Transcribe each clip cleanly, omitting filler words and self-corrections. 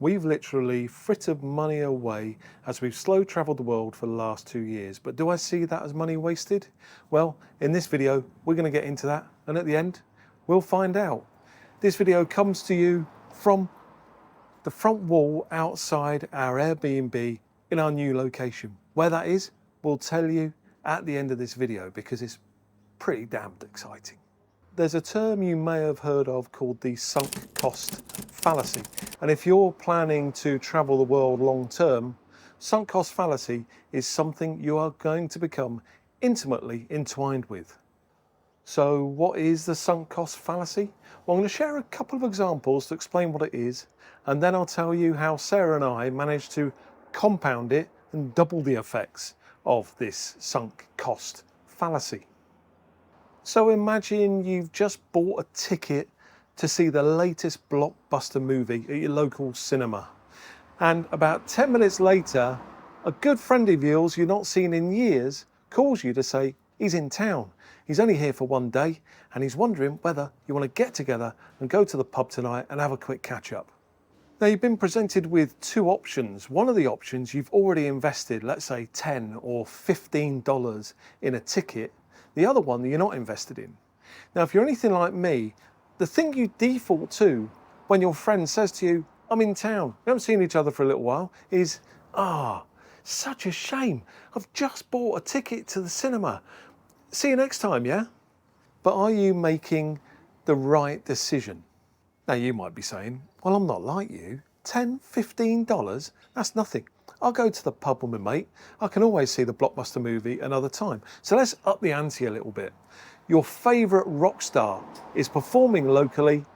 We've literally frittered money away as we've slow traveled the world for the last 2 years. But do I see that as money wasted? Well, in this video, we're going to get into that. And at the end, we'll find out. This video comes to you from the front wall outside our Airbnb in our new location. Where that is, we'll tell you at the end of this video because it's pretty damned exciting. There's a term you may have heard of called the sunk cost fallacy. And if you're planning to travel the world long term, sunk cost fallacy is something you are going to become intimately entwined with. So what is the sunk cost fallacy? Well, I'm going to share a couple of examples to explain what it is, and then I'll tell you how Sarah and I managed to compound it and double the effects of this sunk cost fallacy. So imagine you've just bought a ticket to see the latest blockbuster movie at your local cinema. And about 10 minutes later, a good friend of yours you've not seen in years calls you to say he's in town. He's only here for one day and he's wondering whether you want to get together and go to the pub tonight and have a quick catch up. Now you've been presented with two options. One of the options you've already invested, let's say $10 or $15 in a ticket. The other one that you're not invested in. Now, if you're anything like me, the thing you default to when your friend says to you, I'm in town, we haven't seen each other for a little while, is, such a shame. I've just bought a ticket to the cinema. See you next time, yeah? But are you making the right decision? Now, you might be saying, well, I'm not like you. $10, $15, that's nothing. I'll go to the pub with my mate. I can always see the blockbuster movie another time. So let's up the ante a little bit. Your favourite rock star is performing locally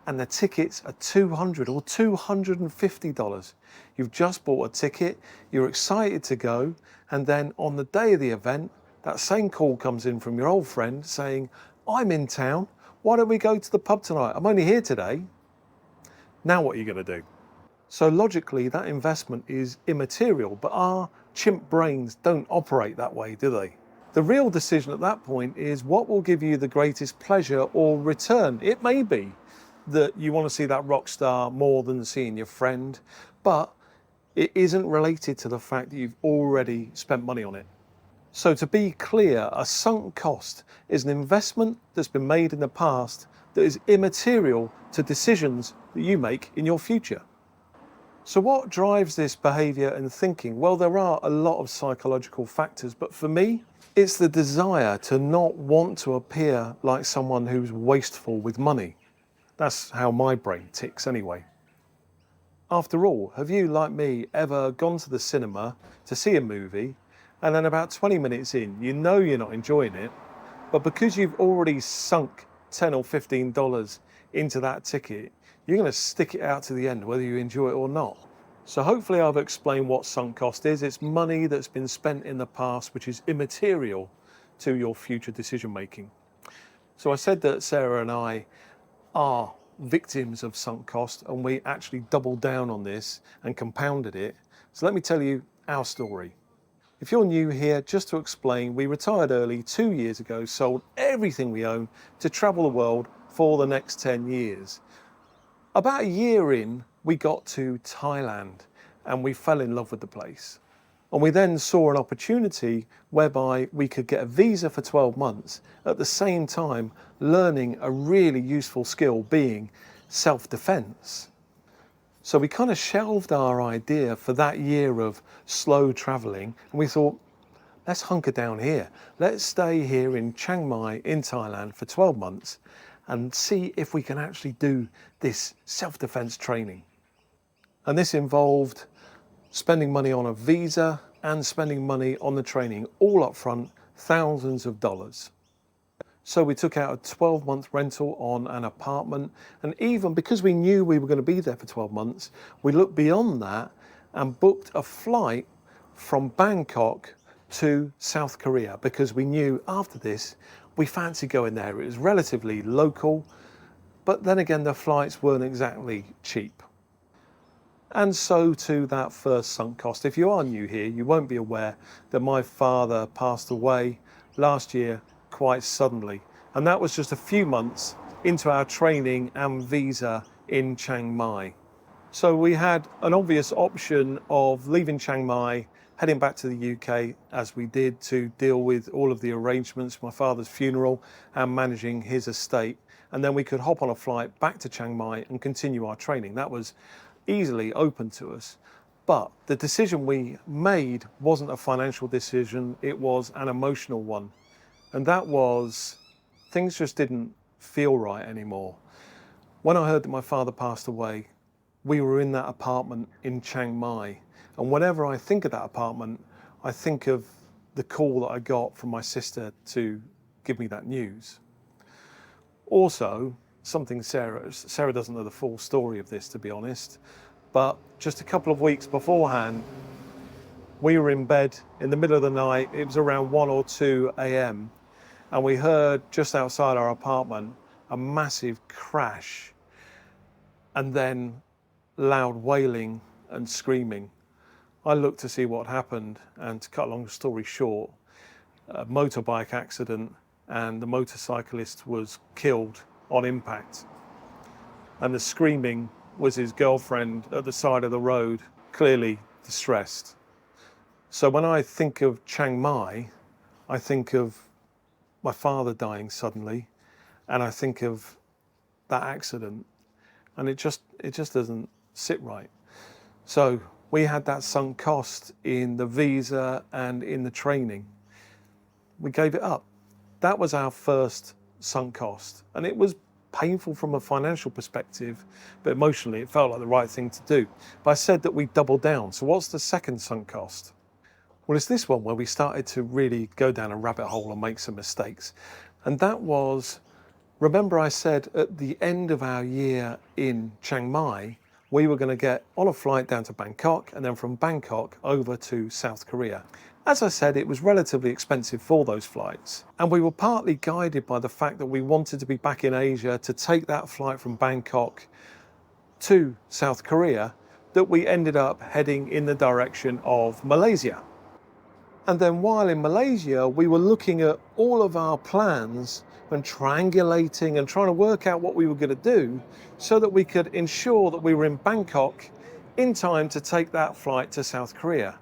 and the tickets are $200 or $250. You've just bought a ticket, you're excited to go, and then on the day of the event, that same call comes in from your old friend saying, I'm in town, why don't we go to the pub tonight? I'm only here today. Now what are you going to do? So logically, that investment is immaterial, but our chimp brains don't operate that way, do they? The real decision at that point is what will give you the greatest pleasure or return. It may be that you want to see that rock star more than seeing your friend, but it isn't related to the fact that you've already spent money on it. So to be clear, a sunk cost is an investment that's been made in the past that is immaterial to decisions that you make in your future. So what drives this behaviour and thinking? Well, there are a lot of psychological factors, but for me, it's the desire to not want to appear like someone who's wasteful with money. That's how my brain ticks anyway. After all, have you, like me, ever gone to the cinema to see a movie and then about 20 minutes in, you know you're not enjoying it, but because you've already sunk $10 or $15 into that ticket, you're going to stick it out to the end, whether you enjoy it or not. So hopefully I've explained what sunk cost is. It's money that's been spent in the past, which is immaterial to your future decision making. So I said that Sarah and I are victims of sunk cost, and we actually doubled down on this and compounded it. So let me tell you our story. If you're new here, just to explain, we retired early 2 years ago, sold everything we own to travel the world for the next 10 years. About a year in, we got to Thailand and we fell in love with the place. And we then saw an opportunity whereby we could get a visa for 12 months, at the same time learning a really useful skill being self-defense. So we kind of shelved our idea for that year of slow traveling and we thought, let's hunker down here. Let's stay here in Chiang Mai in Thailand for 12 months and see if we can actually do this self-defense training. And this involved spending money on a visa and spending money on the training, all up front, thousands of dollars. So we took out a 12-month rental on an apartment, and even because we knew we were going to be there for 12 months, we looked beyond that and booked a flight from Bangkok to South Korea because we knew after this we fancied going there. It was relatively local, but then again the flights weren't exactly cheap. And so to that first sunk cost. If you are new here, you won't be aware that my father passed away last year quite suddenly, and that was just a few months into our training and visa in Chiang Mai. So we had an obvious option of leaving Chiang Mai, heading back to the UK as we did to deal with all of the arrangements, my father's funeral and managing his estate. And then we could hop on a flight back to Chiang Mai and continue our training. That was easily open to us. But the decision we made wasn't a financial decision, it was an emotional one. And that was, things just didn't feel right anymore. When I heard that my father passed away, we were in that apartment in Chiang Mai. And whenever I think of that apartment, I think of the call that I got from my sister to give me that news. Also, something Sarah doesn't know the full story of this, to be honest, but just a couple of weeks beforehand, we were in bed in the middle of the night. It was around 1 or 2 a.m. and we heard just outside our apartment a massive crash and then loud wailing and screaming. I looked to see what happened, and to cut a long story short, a motorbike accident, and the motorcyclist was killed on impact. And the screaming was his girlfriend at the side of the road, clearly distressed. So when I think of Chiang Mai, I think of my father dying suddenly, and I think of that accident, and it just doesn't sit right. So we had that sunk cost in the visa and in the training. We gave it up. That was our first sunk cost, and it was painful from a financial perspective, but emotionally it felt like the right thing to do. But I said that we doubled down. So what's the second sunk cost? Well, it's this one where we started to really go down a rabbit hole and make some mistakes. And that was, remember I said at the end of our year in Chiang Mai, we were going to get on a flight down to Bangkok and then from Bangkok over to South Korea. As I said, it was relatively expensive for those flights. And we were partly guided by the fact that we wanted to be back in Asia to take that flight from Bangkok to South Korea, that we ended up heading in the direction of Malaysia. And then while in Malaysia, we were looking at all of our plans and triangulating and trying to work out what we were going to do so that we could ensure that we were in Bangkok in time to take that flight to South Korea.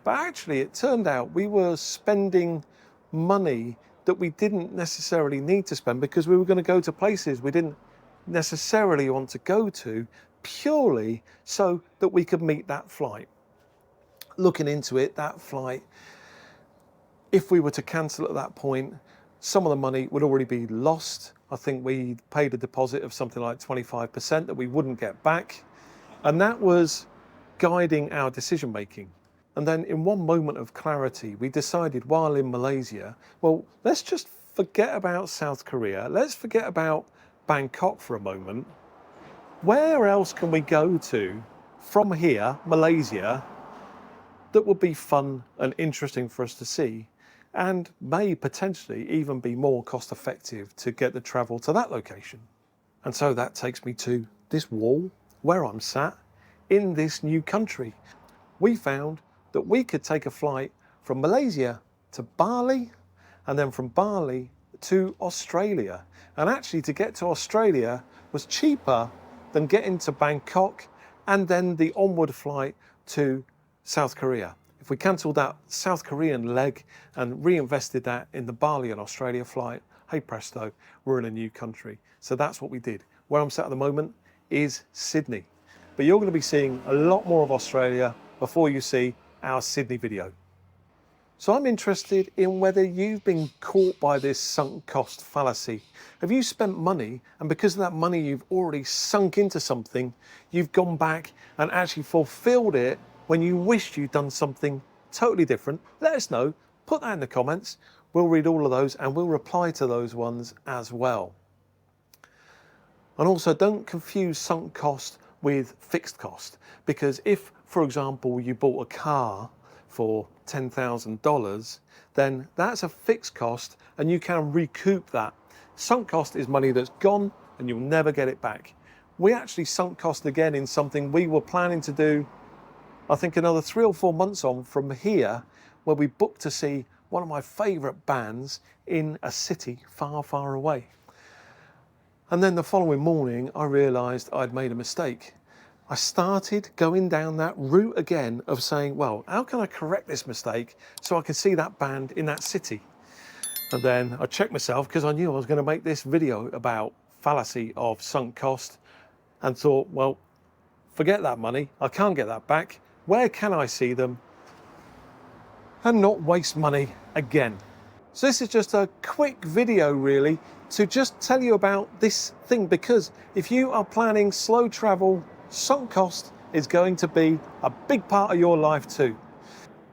But actually, it turned out we were spending money that we didn't necessarily need to spend because we were going to go to places we didn't necessarily want to go to purely so that we could meet that flight. Looking into it, that flight, if we were to cancel at that point, some of the money would already be lost. I think we paid a deposit of something like 25% that we wouldn't get back. And that was guiding our decision making. And then in one moment of clarity, we decided while in Malaysia, well, let's just forget about South Korea. Let's forget about Bangkok for a moment. Where else can we go to from here, Malaysia, that would be fun and interesting for us to see and may potentially even be more cost effective to get the travel to that location? And so that takes me to this wall where I'm sat in this new country. We found that we could take a flight from Malaysia to Bali and then from Bali to Australia. And actually to get to Australia was cheaper than getting to Bangkok and then the onward flight to South Korea. If we cancelled that South Korean leg and reinvested that in the Bali and Australia flight, hey presto, we're in a new country. So that's what we did. Where I'm sat at the moment is Sydney. But you're going to be seeing a lot more of Australia before you see our Sydney video. So I'm interested in whether you've been caught by this sunk cost fallacy. Have you spent money and because of that money you've already sunk into something, you've gone back and actually fulfilled it when you wished you'd done something totally different? Let us know, put that in the comments. We'll read all of those and we'll reply to those ones as well. And also don't confuse sunk cost with fixed cost, because if, for example, you bought a car for $10,000, then that's a fixed cost and you can recoup that. Sunk cost is money that's gone and you'll never get it back. We actually sunk cost again in something we were planning to do, I think another 3 or 4 months on from here, where we booked to see one of my favourite bands in a city far, far away. And then the following morning, I realised I'd made a mistake. I started going down that route again of saying, well, how can I correct this mistake so I can see that band in that city? And then I checked myself because I knew I was going to make this video about fallacy of sunk cost, and thought, well, forget that money. I can't get that back. Where can I see them and not waste money again? So this is just a quick video really to just tell you about this thing, because if you are planning slow travel, sunk cost is going to be a big part of your life too.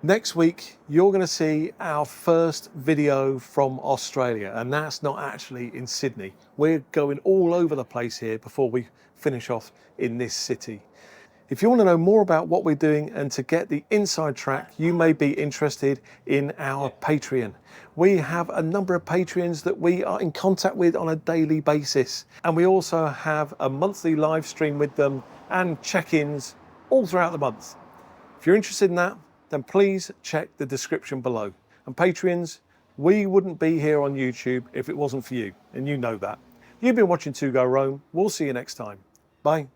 Next week, you're going to see our first video from Australia, and that's not actually in Sydney. We're going all over the place here before we finish off in this city. If you want to know more about what we're doing and to get the inside track, you may be interested in our Patreon. We have a number of Patreons that we are in contact with on a daily basis. And we also have a monthly live stream with them and check-ins all throughout the month. If you're interested in that, then please check the description below. And Patreons, we wouldn't be here on YouTube if it wasn't for you, and you know that. You've been watching To Go Roam. We'll see you next time. Bye.